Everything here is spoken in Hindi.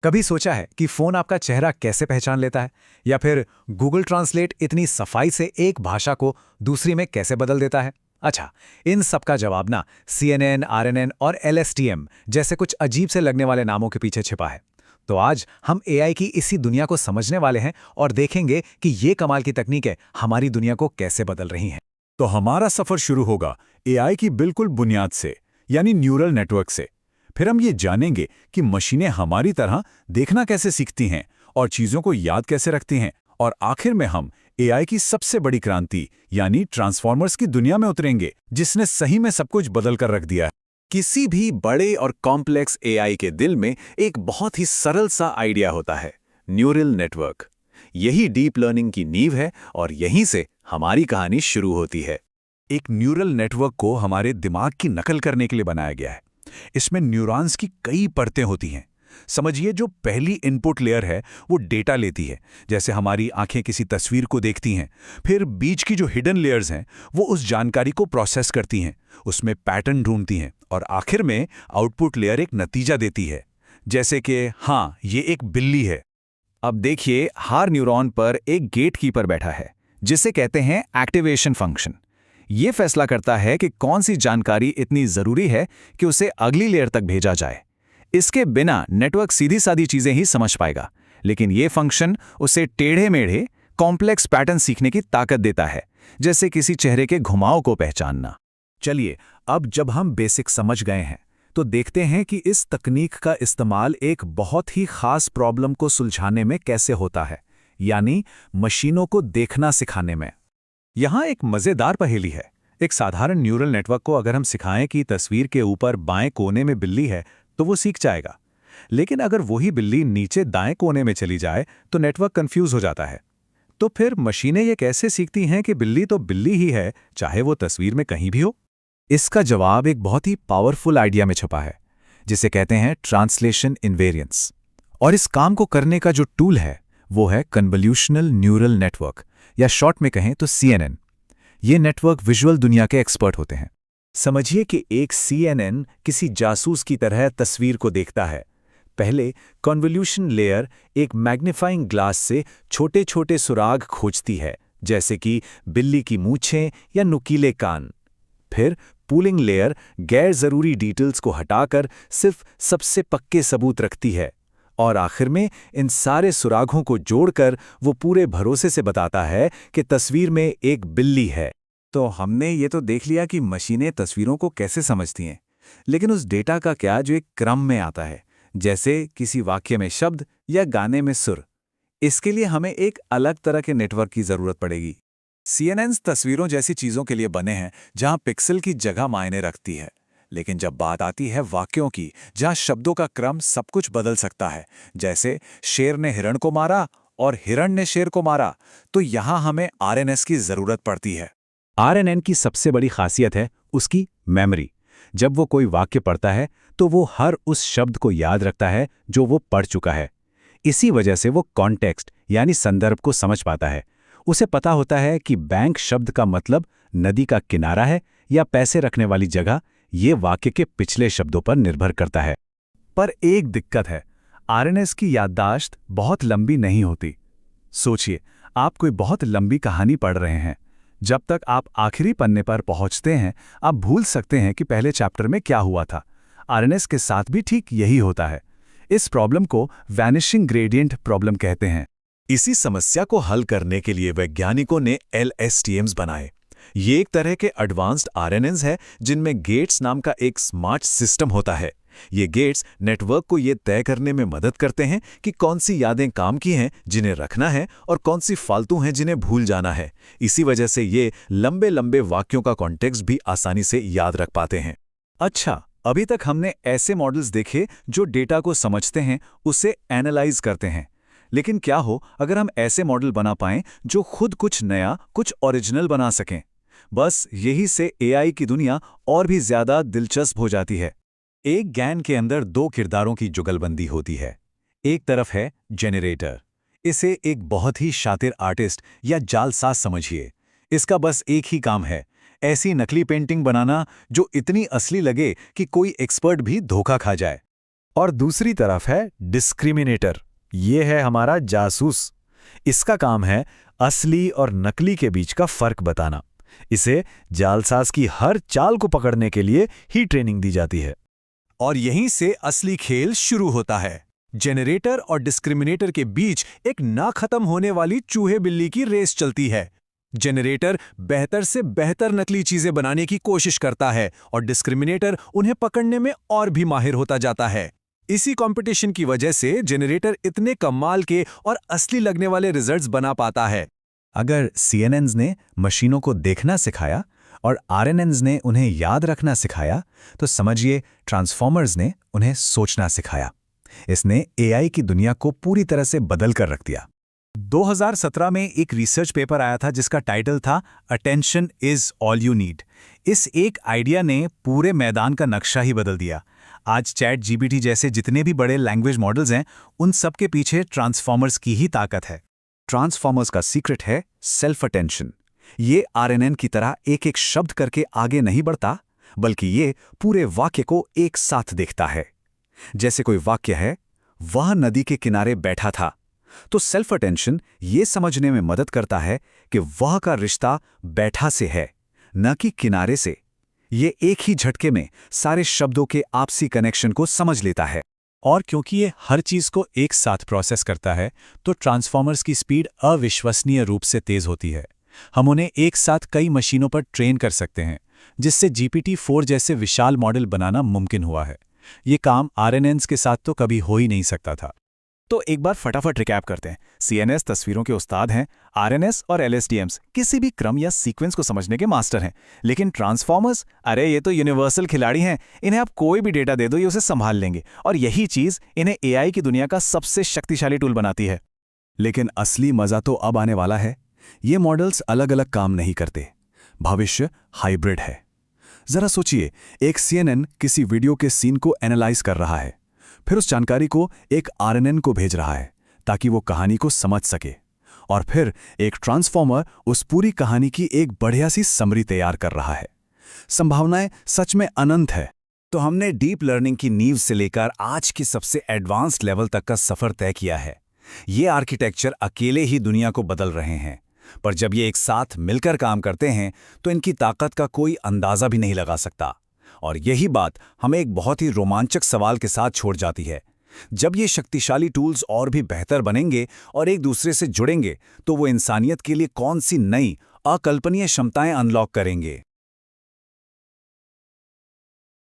कभी सोचा है कि फोन आपका चेहरा कैसे पहचान लेता है, या फिर गूगल ट्रांसलेट इतनी सफाई से एक भाषा को दूसरी में कैसे बदल देता है? अच्छा, इन सब का जवाब ना CNN, RNN और LSTM जैसे कुछ अजीब से लगने वाले नामों के पीछे छिपा है। तो आज हम AI की इसी दुनिया को समझने वाले हैं और देखेंगे कि ये कमाल की तकनीकें हमारी दुनिया को कैसे बदल रही हैं। तो हमारा सफर शुरू होगा एआई की बिल्कुल बुनियाद से, यानी न्यूरल नेटवर्क से। फिर हम ये जानेंगे कि मशीनें हमारी तरह देखना कैसे सीखती हैं और चीज़ों को याद कैसे रखती हैं, और आखिर में हम एआई की सबसे बड़ी क्रांति यानी ट्रांसफॉर्मर्स की दुनिया में उतरेंगे, जिसने सही में सब कुछ बदल कर रख दिया है। किसी भी बड़े और कॉम्प्लेक्स एआई के दिल में एक बहुत ही सरल सा आइडिया होता है, न्यूरल नेटवर्क। यही डीप लर्निंग की नींव है और यहीं से हमारी कहानी शुरू होती है। एक न्यूरल नेटवर्क को हमारे दिमाग की नकल करने के लिए बनाया गया है। इसमें न्यूरॉन्स की कई परतें होती हैं। समझिए, जो पहली इनपुट लेयर है वो डेटा लेती है, जैसे हमारी आंखें किसी तस्वीर को देखती हैं। फिर बीच की जो हिडन लेयर्स हैं वो उस जानकारी को प्रोसेस करती हैं, उसमें पैटर्न ढूंढती हैं, और आखिर में आउटपुट लेयर एक नतीजा देती है, जैसे कि हाँ, ये एक बिल्ली है। अब देखिए, हर न्यूरॉन पर एक गेटकीपर बैठा है जिसे कहते हैं एक्टिवेशन फंक्शन। ये फैसला करता है कि कौन सी जानकारी इतनी जरूरी है कि उसे अगली लेयर तक भेजा जाए। इसके बिना नेटवर्क सीधी सादी चीजें ही समझ पाएगा, लेकिन ये फंक्शन उसे टेढ़े मेढ़े कॉम्प्लेक्स पैटर्न सीखने की ताकत देता है, जैसे किसी चेहरे के घुमाव को पहचानना। चलिए, अब जब हम बेसिक समझ गए हैं तो देखते हैं कि इस तकनीक का इस्तेमाल एक बहुत ही खास प्रॉब्लम को सुलझाने में कैसे होता है, यानी मशीनों को देखना सिखाने में। यहाँ एक मजेदार पहेली है। एक साधारण न्यूरल नेटवर्क को अगर हम सिखाएं कि तस्वीर के ऊपर बाएं कोने में बिल्ली है तो वो सीख जाएगा, लेकिन अगर वही बिल्ली नीचे दाएं कोने में चली जाए तो नेटवर्क कंफ्यूज हो जाता है। तो फिर मशीनें ये कैसे सीखती हैं कि बिल्ली तो बिल्ली ही है, चाहे वो तस्वीर में कहीं भी हो? इसका जवाब एक बहुत ही पावरफुल आइडिया में छुपा है, जिसे कहते हैं ट्रांसलेशन इनवेरिएंस। और इस काम को करने का जो टूल है वो है कन्वोल्यूशनल न्यूरल नेटवर्क, या शॉर्ट में कहें तो CNN। ये नेटवर्क विजुअल दुनिया के एक्सपर्ट होते हैं। समझिए कि एक CNN किसी जासूस की तरह तस्वीर को देखता है। पहले कन्वोल्यूशन लेयर एक मैग्नीफाइंग ग्लास से छोटे छोटे सुराग खोजती है, जैसे कि बिल्ली की मूंछें या नुकीले कान। फिर पूलिंग लेयर गैर जरूरी डिटेल्स को हटाकर सिर्फ सबसे पक्के सबूत रखती है, और आखिर में इन सारे सुरागों को जोड़कर वो पूरे भरोसे से बताता है कि तस्वीर में एक बिल्ली है। तो हमने ये तो देख लिया कि मशीनें तस्वीरों को कैसे समझती हैं, लेकिन उस डेटा का क्या जो एक क्रम में आता है, जैसे किसी वाक्य में शब्द या गाने में सुर? इसके लिए हमें एक अलग तरह के नेटवर्क की जरूरत पड़ेगी। CNNs तस्वीरों जैसी चीजों के लिए बने हैं जहां पिक्सल की जगह मायने रखती है, लेकिन जब बात आती है वाक्यों की, जहां शब्दों का क्रम सब कुछ बदल सकता है, जैसे शेर ने हिरण को मारा और हिरण ने शेर को मारा, तो यहां हमें RNS की जरूरत पड़ती है। RNN की सबसे बड़ी खासियत है उसकी मेमोरी। जब वो कोई वाक्य पढ़ता है तो वो हर उस शब्द को याद रखता है जो वो पढ़ चुका है। इसी वजह से वो कॉन्टेक्स्ट यानी संदर्भ को समझ पाता है। उसे पता होता है कि बैंक शब्द का मतलब नदी का किनारा है या पैसे रखने वाली जगह। ये वाक्य के पिछले शब्दों पर निर्भर करता है। पर एक दिक्कत है, RNS की याददाश्त बहुत लंबी नहीं होती। सोचिए, आप कोई बहुत लंबी कहानी पढ़ रहे हैं। जब तक आप आखिरी पन्ने पर पहुंचते हैं, आप भूल सकते हैं कि पहले चैप्टर में क्या हुआ था। RNS के साथ भी ठीक यही होता है। इस प्रॉब्लम को वैनिशिंग ग्रेडियंट प्रॉब्लम कहते हैं। इसी समस्या को हल करने के लिए वैज्ञानिकों ने LSTMs बनाए। ये एक तरह के एडवांस्ड RNNs है जिनमें गेट्स नाम का एक स्मार्ट सिस्टम होता है। ये गेट्स नेटवर्क को ये तय करने में मदद करते हैं कि कौन सी यादें काम की हैं जिन्हें रखना है और कौन सी फालतू हैं जिन्हें भूल जाना है। इसी वजह से ये लंबे लंबे वाक्यों का कॉन्टेक्स्ट भी आसानी से याद रख पाते हैं। अच्छा, अभी तक हमने ऐसे मॉडल्स देखे जो डेटा को समझते हैं, उसे एनालाइज करते हैं। लेकिन क्या हो अगर हम ऐसे मॉडल बना पाएं जो खुद कुछ नया, कुछ ओरिजिनल बना सकें? बस यही से AI की दुनिया और भी ज्यादा दिलचस्प हो जाती है। एक गैन के अंदर दो किरदारों की जुगलबंदी होती है। एक तरफ है जेनरेटर। इसे एक बहुत ही शातिर आर्टिस्ट या जालसाज समझिए। इसका बस एक ही काम है, ऐसी नकली पेंटिंग बनाना जो इतनी असली लगे कि कोई एक्सपर्ट भी धोखा खा जाए। और दूसरी तरफ है डिस्क्रिमिनेटर। ये है हमारा जासूस। इसका काम है असली और नकली के बीच का फर्क बताना। इसे जालसाज की हर चाल को पकड़ने के लिए ही ट्रेनिंग दी जाती है। और यहीं से असली खेल शुरू होता है। जेनरेटर और डिस्क्रिमिनेटर के बीच एक ना खत्म होने वाली चूहे बिल्ली की रेस चलती है। जेनरेटर बेहतर से बेहतर नकली चीजें बनाने की कोशिश करता है और डिस्क्रिमिनेटर उन्हें पकड़ने में और भी माहिर होता जाता है। इसी कंपटीशन की वजह से जेनरेटर इतने कमाल के और असली लगने वाले रिजल्ट्स बना पाता है। अगर CNNs ने मशीनों को देखना सिखाया और RNNs ने उन्हें याद रखना सिखाया, तो समझिए ट्रांसफॉर्मर्स ने उन्हें सोचना सिखाया। इसने AI की दुनिया को पूरी तरह से बदल कर रख दिया। 2017 में एक रिसर्च पेपर आया था जिसका टाइटल था attention is all you need. इस एक आइडिया ने पूरे मैदान का नक्शा ही बदल दिया। आज ChatGPT जैसे जितने भी बड़े लैंग्वेज मॉडल्स हैं, उन सब के पीछे ट्रांसफॉर्मर्स की ही ताकत है। ट्रांसफॉर्मर्स का सीक्रेट है सेल्फ अटेंशन। ये RNN की तरह एक एक शब्द करके आगे नहीं बढ़ता, बल्कि ये पूरे वाक्य को एक साथ देखता है। जैसे कोई वाक्य है, वह नदी के किनारे बैठा था, तो सेल्फ अटेंशन ये समझने में मदद करता है कि वह का रिश्ता बैठा से है, न कि किनारे से। ये एक ही झटके में सारे शब्दों के आपसी कनेक्शन को समझ लेता है। और क्योंकि ये हर चीज़ को एक साथ प्रोसेस करता है, तो ट्रांसफॉर्मर्स की स्पीड अविश्वसनीय रूप से तेज़ होती है। हम उन्हें एक साथ कई मशीनों पर ट्रेन कर सकते हैं, जिससे GPT-4 जैसे विशाल मॉडल बनाना मुमकिन हुआ है। ये काम RNNs के साथ तो कभी हो ही नहीं सकता था। तो एक बार फटाफट रिकैप करते हैं। CNS तस्वीरों के उस्ताद हैं, RNS और LSTMs किसी भी क्रम या सीक्वेंस को समझने के मास्टर हैं। लेकिन ट्रांसफॉर्मर्स, अरे ये तो यूनिवर्सल खिलाड़ी हैं। इन्हें आप कोई भी डेटा दे दो, ये उसे संभाल लेंगे, और यही चीज़ इन्हें AI की दुनिया का सबसे शक्तिशाली टूल बनाती है। लेकिन असली मजा तो अब आने वाला है। ये मॉडल्स अलग अलग काम नहीं करते। भविष्य हाइब्रिड है। जरा सोचिए, एक CNN किसी वीडियो के सीन को एनालाइज कर रहा है, फिर उस जानकारी को एक RNN को भेज रहा है ताकि वो कहानी को समझ सके, और फिर एक ट्रांसफॉर्मर उस पूरी कहानी की एक बढ़िया सी समरी तैयार कर रहा है। संभावनाएं सच में अनंत है। तो हमने डीप लर्निंग की नींव से लेकर आज के सबसे एडवांस्ड लेवल तक का सफर तय किया है। ये आर्किटेक्चर अकेले ही दुनिया को बदल रहे हैं, पर जब ये एक साथ मिलकर काम करते हैं तो इनकी ताकत का कोई अंदाजा भी नहीं लगा सकता। और यही बात हमें एक बहुत ही रोमांचक सवाल के साथ छोड़ जाती है। जब ये शक्तिशाली टूल्स और भी बेहतर बनेंगे और एक दूसरे से जुड़ेंगे, तो वो इंसानियत के लिए कौन सी नई अकल्पनीय क्षमताएं अनलॉक करेंगे।